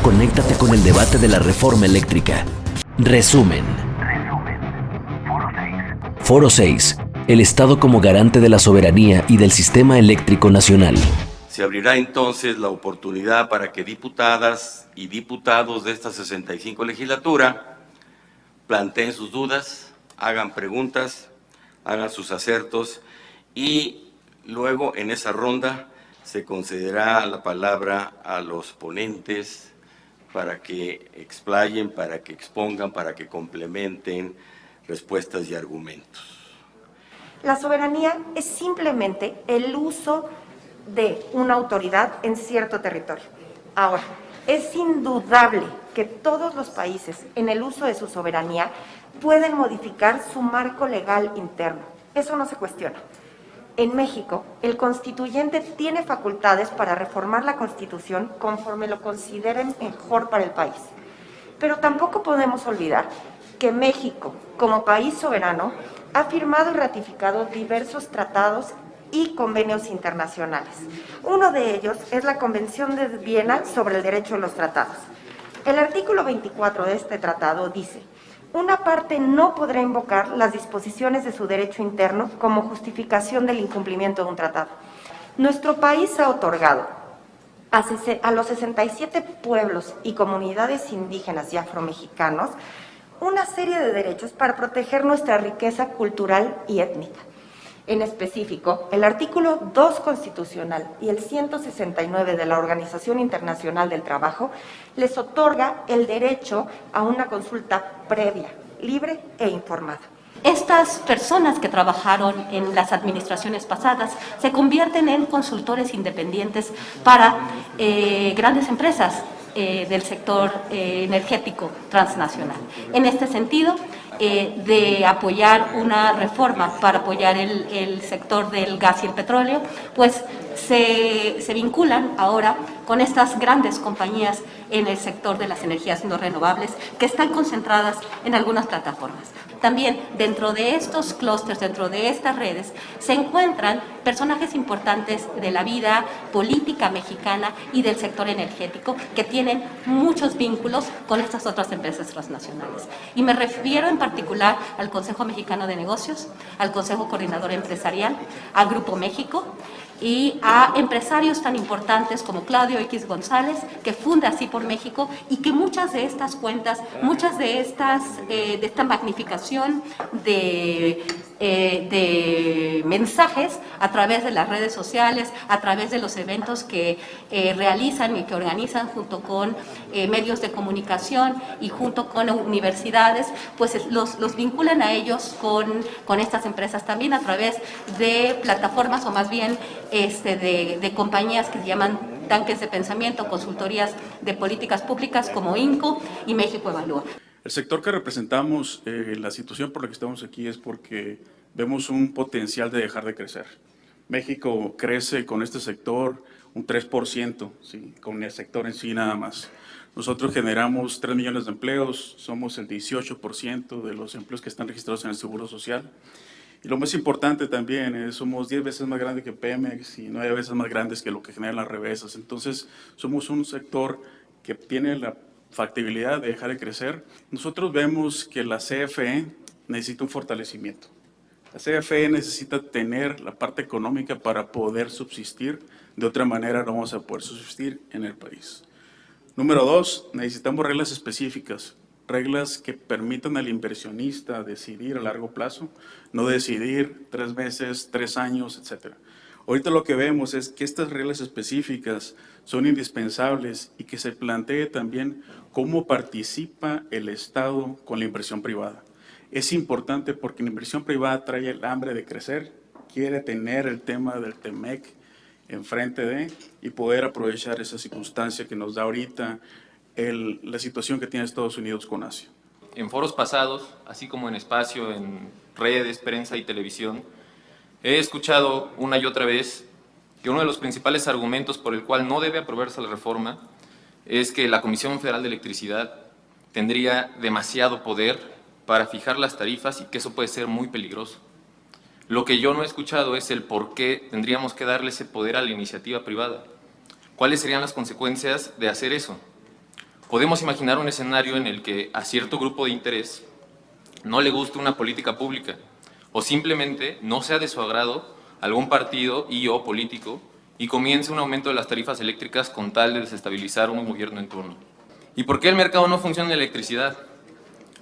conéctate con el debate de la reforma eléctrica. Resumen. Foro 6. El Estado como garante de la soberanía y del sistema eléctrico nacional. Se abrirá entonces la oportunidad para que diputadas y diputados de esta 65 legislatura planteen sus dudas, hagan preguntas, hagan sus acertos y luego en esa ronda se concederá la palabra a los ponentes para que explayen, para que expongan, para que complementen respuestas y argumentos. La soberanía es simplemente el uso de una autoridad en cierto territorio. Ahora, es indudable que todos los países, en el uso de su soberanía, pueden modificar su marco legal interno. Eso no se cuestiona. En México, el constituyente tiene facultades para reformar la Constitución conforme lo consideren mejor para el país. Pero tampoco podemos olvidar que México, como país soberano, ha firmado y ratificado diversos tratados y convenios internacionales. Uno de ellos es la Convención de Viena sobre el Derecho de los Tratados. El artículo 24 de este tratado dice: una parte no podrá invocar las disposiciones de su derecho interno como justificación del incumplimiento de un tratado. Nuestro país ha otorgado a los 67 pueblos y comunidades indígenas y afromexicanos una serie de derechos para proteger nuestra riqueza cultural y étnica. En específico, el artículo 2 constitucional y el 169 de la Organización Internacional del Trabajo les otorga el derecho a una consulta previa, libre e informada. Estas personas que trabajaron en las administraciones pasadas se convierten en consultores independientes para grandes empresas del sector energético transnacional. En este sentido, de apoyar una reforma para apoyar el sector del gas y el petróleo, pues se vinculan ahora con estas grandes compañías en el sector de las energías no renovables que están concentradas en algunas plataformas. También dentro de estos clústeres, dentro de estas redes, se encuentran personajes importantes de la vida política mexicana y del sector energético que tienen muchos vínculos con estas otras empresas transnacionales. Y me refiero en particular al Consejo Mexicano de Negocios, al Consejo Coordinador Empresarial, a Grupo México y a empresarios tan importantes como Claudio X González, que funda Así por México, y que muchas de estas cuentas, muchas de esta magnificación de mensajes a través de las redes sociales, a través de los eventos que realizan y que organizan junto con medios de comunicación y junto con universidades, pues los vinculan a ellos con estas empresas también a través de plataformas o más bien de compañías que se llaman tanques de pensamiento, consultorías de políticas públicas como INCO y México Evalúa. El sector que representamos, la situación por la que estamos aquí es porque vemos un potencial de dejar de crecer. México crece con este sector un 3%, ¿sí? Con el sector en sí nada más. Nosotros generamos 3 millones de empleos, somos el 18% de los empleos que están registrados en el Seguro Social. Y lo más importante también es somos 10 veces más grandes que Pemex y 9 veces más grandes que lo que generan las represas. Entonces, somos un sector que tiene la factibilidad de dejar de crecer. Nosotros vemos que la CFE necesita un fortalecimiento. La CFE necesita tener la parte económica para poder subsistir. De otra manera no vamos a poder subsistir en el país. Número 2, necesitamos reglas específicas. Reglas que permitan al inversionista decidir a largo plazo, no decidir 3 meses, 3 años, etc. Ahorita lo que vemos es que estas reglas específicas son indispensables y que se plantee también cómo participa el Estado con la inversión privada. Es importante porque la inversión privada trae el hambre de crecer, quiere tener el tema del TEMEC enfrente de y poder aprovechar esa circunstancia que nos da ahorita la situación que tiene Estados Unidos con Asia. En foros pasados, así como en espacio, en redes, prensa y televisión, he escuchado una y otra vez que uno de los principales argumentos por el cual no debe aprobarse la reforma es que la Comisión Federal de Electricidad tendría demasiado poder para fijar las tarifas y que eso puede ser muy peligroso. Lo que yo no he escuchado es el por qué tendríamos que darle ese poder a la iniciativa privada. ¿Cuáles serían las consecuencias de hacer eso? Podemos imaginar un escenario en el que a cierto grupo de interés no le guste una política pública o simplemente no sea de su agrado algún partido o político y comience un aumento de las tarifas eléctricas con tal de desestabilizar un gobierno en turno. ¿Y por qué el mercado no funciona en electricidad?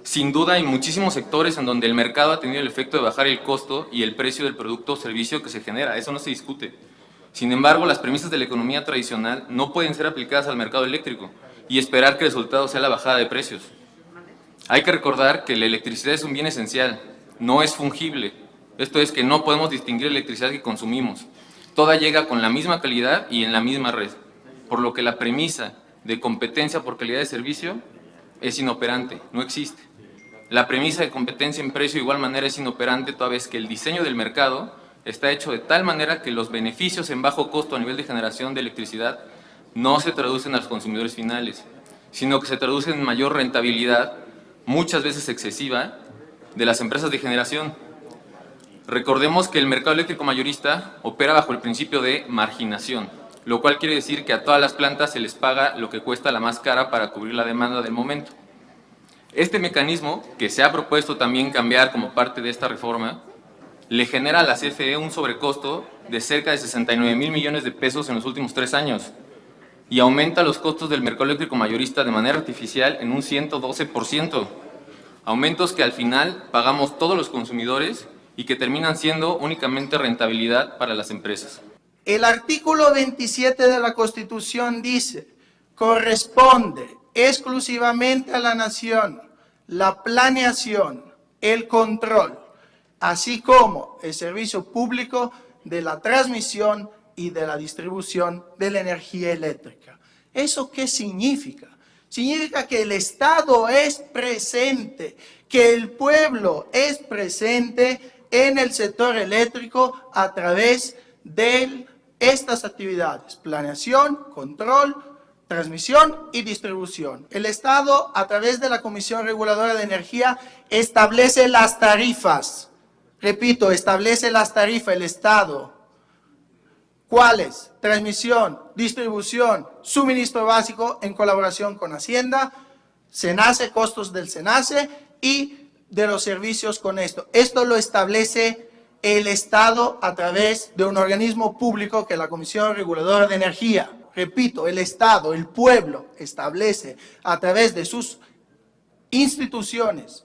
Sin duda hay muchísimos sectores en donde el mercado ha tenido el efecto de bajar el costo y el precio del producto o servicio que se genera, eso no se discute. Sin embargo, las premisas de la economía tradicional no pueden ser aplicadas al mercado eléctrico y esperar que el resultado sea la bajada de precios. Hay que recordar que la electricidad es un bien esencial, no es fungible. Esto es que no podemos distinguir la electricidad que consumimos. Toda llega con la misma calidad y en la misma red, por lo que la premisa de competencia por calidad de servicio es inoperante, no existe. La premisa de competencia en precio de igual manera es inoperante toda vez que el diseño del mercado está hecho de tal manera que los beneficios en bajo costo a nivel de generación de electricidad no se traducen a los consumidores finales, sino que se traducen en mayor rentabilidad, muchas veces excesiva, de las empresas de generación. Recordemos que el mercado eléctrico mayorista opera bajo el principio de marginación, lo cual quiere decir que a todas las plantas se les paga lo que cuesta la más cara para cubrir la demanda del momento. Este mecanismo, que se ha propuesto también cambiar como parte de esta reforma, le genera a la CFE un sobrecosto de cerca de 69,000 millones de pesos en los últimos 3 años y aumenta los costos del mercado eléctrico mayorista de manera artificial en un 112%, aumentos que al final pagamos todos los consumidores y que terminan siendo únicamente rentabilidad para las empresas. El artículo 27 de la Constitución dice: corresponde exclusivamente a la nación la planeación, el control, así como el servicio público de la transmisión y de la distribución de la energía eléctrica. ¿Eso qué significa? Significa que el Estado es presente, que el pueblo es presente en el sector eléctrico a través de estas actividades: planeación, control, transmisión y distribución. El Estado, a través de la Comisión Reguladora de Energía, establece las tarifas. Repito, establece las tarifas el Estado. ¿Cuáles? Transmisión, distribución, suministro básico en colaboración con Hacienda, SENACE, costos del SENACE y de los servicios con esto. Esto lo establece el Estado a través de un organismo público que es la Comisión Reguladora de Energía. Repito, el Estado, el pueblo, establece a través de sus instituciones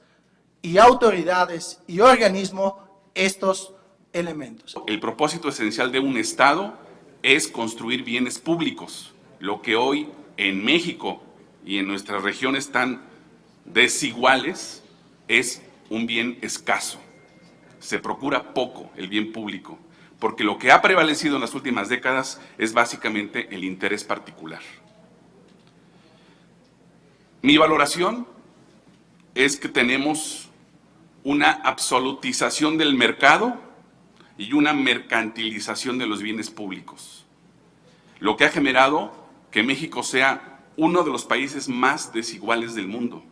y autoridades y organismos estos elementos. El propósito esencial de un Estado es construir bienes públicos, lo que hoy en México y en nuestras regiones tan desiguales es un bien escaso. Se procura poco el bien público, porque lo que ha prevalecido en las últimas décadas es básicamente el interés particular. Mi valoración es que tenemos una absolutización del mercado y una mercantilización de los bienes públicos, lo que ha generado que México sea uno de los países más desiguales del mundo.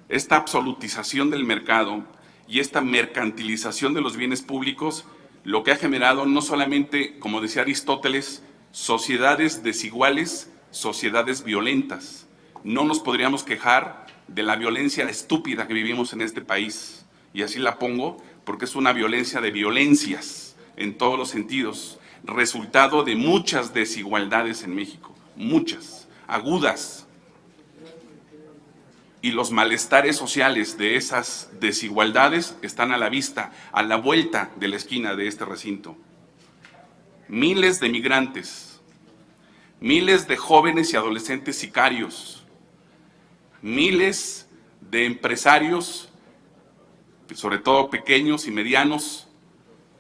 Esta absolutización del mercado y esta mercantilización de los bienes públicos lo que ha generado no solamente, como decía Aristóteles, sociedades desiguales, sociedades violentas. No nos podríamos quejar de la violencia estúpida que vivimos en este país, y así la pongo porque es una violencia de violencias en todos los sentidos, resultado de muchas desigualdades en México, muchas, agudas. Y los malestares sociales de esas desigualdades están a la vista, a la vuelta de la esquina de este recinto. Miles de migrantes, miles de jóvenes y adolescentes sicarios, miles de empresarios, sobre todo pequeños y medianos,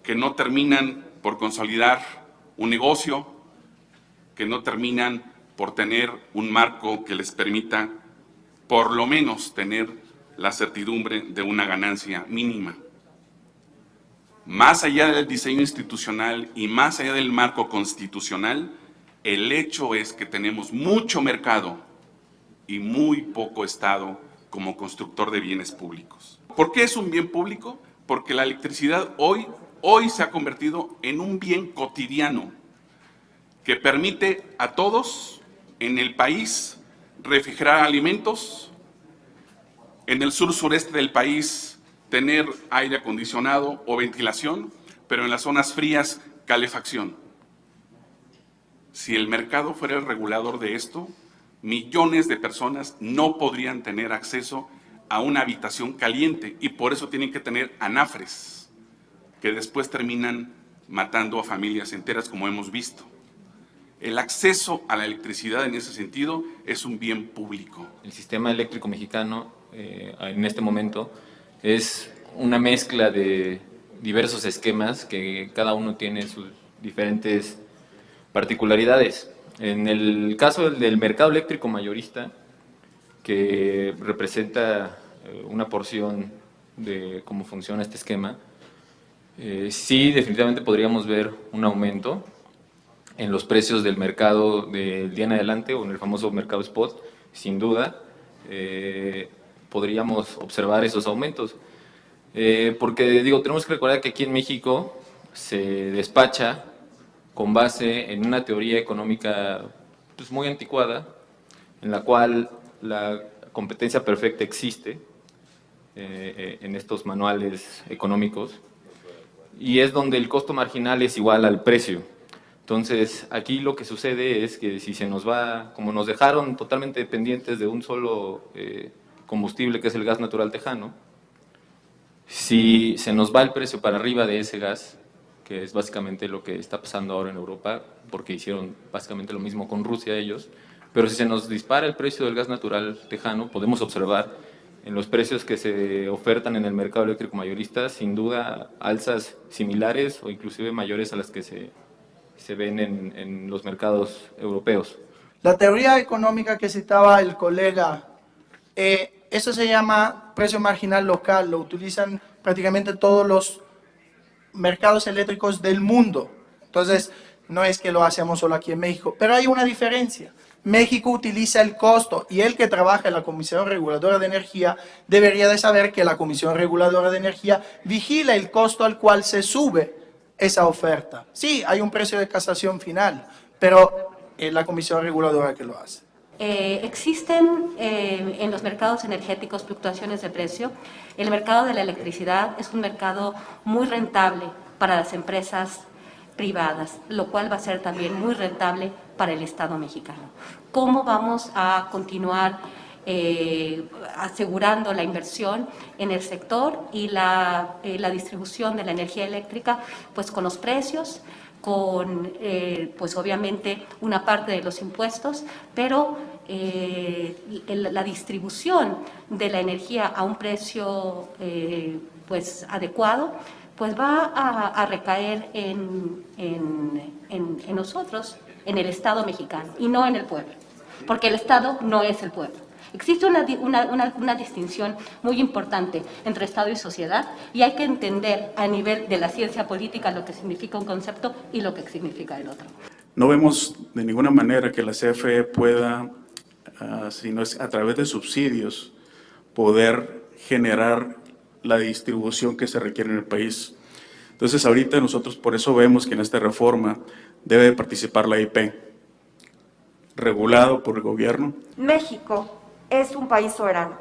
que no terminan por consolidar un negocio, que no terminan por tener un marco que les permita por lo menos tener la certidumbre de una ganancia mínima. Más allá del diseño institucional y más allá del marco constitucional, el hecho es que tenemos mucho mercado y muy poco Estado como constructor de bienes públicos. ¿Por qué es un bien público? Porque la electricidad hoy se ha convertido en un bien cotidiano que permite a todos en el país refrigerar alimentos, en el sur-sureste del país tener aire acondicionado o ventilación, pero en las zonas frías, calefacción. Si el mercado fuera el regulador de esto, millones de personas no podrían tener acceso a una habitación caliente y por eso tienen que tener anafres, que después terminan matando a familias enteras, como hemos visto. El acceso a la electricidad en ese sentido es un bien público. El sistema eléctrico mexicano en este momento es una mezcla de diversos esquemas que cada uno tiene sus diferentes particularidades. En el caso del mercado eléctrico mayorista, que representa una porción de cómo funciona este esquema, sí, definitivamente podríamos ver un aumento en los precios del mercado del día en adelante o en el famoso mercado spot. Sin duda, podríamos observar esos aumentos. Porque, tenemos que recordar que aquí en México se despacha con base en una teoría económica pues, muy anticuada, en la cual la competencia perfecta existe en estos manuales económicos, y es donde el costo marginal es igual al precio. Entonces, aquí lo que sucede es que si se nos va, como nos dejaron totalmente dependientes de un solo combustible, que es el gas natural tejano, si se nos va el precio para arriba de ese gas, que es básicamente lo que está pasando ahora en Europa, porque hicieron básicamente lo mismo con Rusia ellos, pero si se nos dispara el precio del gas natural tejano, podemos observar en los precios que se ofertan en el mercado eléctrico mayorista, sin duda, alzas similares o inclusive mayores a las que se ven en los mercados europeos. La teoría económica que citaba el colega, eso se llama precio marginal local, lo utilizan prácticamente todos los mercados eléctricos del mundo. Entonces, no es que lo hacemos solo aquí en México, pero hay una diferencia. México utiliza el costo y el que trabaja en la Comisión Reguladora de Energía debería de saber que la Comisión Reguladora de Energía vigila el costo al cual se sube esa oferta. Sí, hay un precio de casación final, pero es la Comisión Reguladora que lo hace. Existen en los mercados energéticos fluctuaciones de precio. El mercado de la electricidad es un mercado muy rentable para las empresas privadas, lo cual va a ser también muy rentable para el Estado mexicano. ¿Cómo vamos a continuar asegurando la inversión en el sector y la distribución de la energía eléctrica? Pues con los precios, con pues obviamente una parte de los impuestos, pero la distribución de la energía a un precio pues adecuado, pues va a recaer en nosotros, en el Estado mexicano, y no en el pueblo, porque el Estado no es el pueblo. Existe una distinción muy importante entre Estado y sociedad, y hay que entender a nivel de la ciencia política lo que significa un concepto y lo que significa el otro. No vemos de ninguna manera que la CFE pueda, sino es a través de subsidios, poder generar la distribución que se requiere en el país. Entonces, ahorita nosotros por eso vemos que en esta reforma debe participar la IP, regulado por el gobierno. México es un país soberano.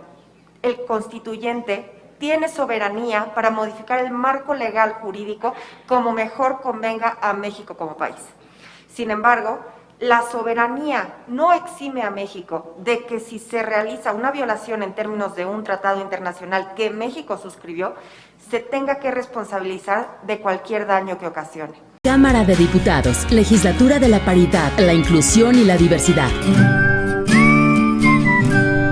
El constituyente tiene soberanía para modificar el marco legal jurídico como mejor convenga a México como país. Sin embargo, la soberanía no exime a México de que si se realiza una violación en términos de un tratado internacional que México suscribió, se tenga que responsabilizar de cualquier daño que ocasione. Cámara de Diputados, Legislatura de la Paridad, la Inclusión y la Diversidad.